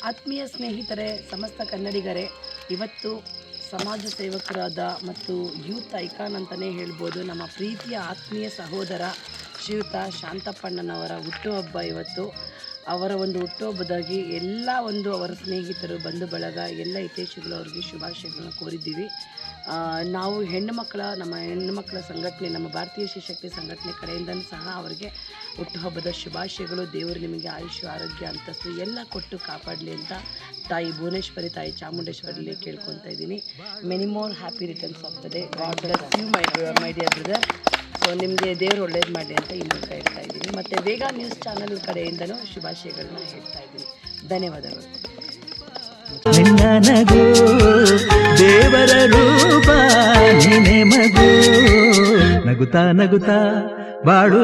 ಆತ್ಮೀಯ ಸ್ನೇಹಿತರೆ, ಸಮಸ್ತ ಕನ್ನಡಿಗರೇ, ಇವತ್ತು ಸಮಾಜ ಸೇವಕರಾದ ಮತ್ತು ಯೂತ್ ಐಕಾನ್ ಅಂತಲೇ ಹೇಳ್ಬೋದು ನಮ್ಮ ಪ್ರೀತಿಯ ಆತ್ಮೀಯ ಸಹೋದರ ಶ್ರೀಯುತ ಶಾಂತಪ್ಪಣ್ಣನವರ ಹುಟ್ಟುಹಬ್ಬ. ಇವತ್ತು ಅವರ ಒಂದು ಹುಟ್ಟುಹಬ್ಬದಾಗಿ ಎಲ್ಲ ಅವರ ಸ್ನೇಹಿತರು, ಬಂಧು ಬಳಗ, ಎಲ್ಲ ಹಿತೈಷಿಗಳು ಅವರಿಗೆ ಶುಭಾಶಯಗಳನ್ನು ಕೋರಿದ್ದೀವಿ. ನಾವು ನಮ್ಮ ಹೆಣ್ಣುಮಕ್ಕಳ ಸಂಘಟನೆ, ನಮ್ಮ ಭಾರತೀಯ ಶಿವಶಕ್ತಿ ಸಂಘಟನೆ ಕಡೆಯಿಂದಲೂ ಸಹ ಅವರಿಗೆ ಹುಟ್ಟುಹಬ್ಬದ ಶುಭಾಶಯಗಳು. ದೇವರು ನಿಮಗೆ ಆಯುಷ್ಯ, ಆರೋಗ್ಯ, ಅಂತಸ್ತು ಎಲ್ಲ ಕೊಟ್ಟು ಕಾಪಾಡಲಿ ಅಂತ ತಾಯಿ ಭುವನೇಶ್ವರಿ, ತಾಯಿ ಚಾಮುಂಡೇಶ್ವರಿಲಿ ಕೇಳ್ಕೊತಾ ಇದ್ದೀನಿ. Many more happy returns of the day. God bless you my dear brother. So ನಿಮಗೆ ದೇವರು ಒಳ್ಳೇದು ಮಾಡಲಿ ಅಂತ ಈ ಮೂಲಕ ಹೇಳ್ತಾ ಇದ್ದೀನಿ. ಮತ್ತು ವೇಗ ನ್ಯೂಸ್ ಚಾನಲ್ ಕಡೆಯಿಂದಲೂ ಶುಭಾಶಯಗಳನ್ನ ಹೇಳ್ತಾ ಇದ್ದೀನಿ. ಧನ್ಯವಾದಗಳು. ನಿನ್ನ ನಗು ದೇವರ ರೂಪ, ನೀನೆ ಮಗು, ನಗುತ್ತಾ ನಗುತ್ತಾ ಬಾಳು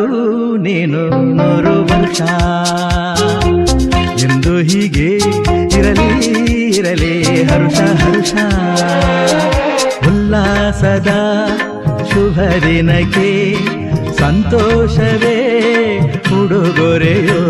ನೀನು 100 ವರ್ಷ. ಎಂದು ಹೀಗೆ ಇರಲಿ ಇರಲಿ ಹರುಷ ಹರುಷ. ಉಲ್ಲಾಸದ ಶುಭ ದಿನಕ್ಕೆ ಸಂತೋಷವೇ ಉಡುಗೊರೆಯೋ.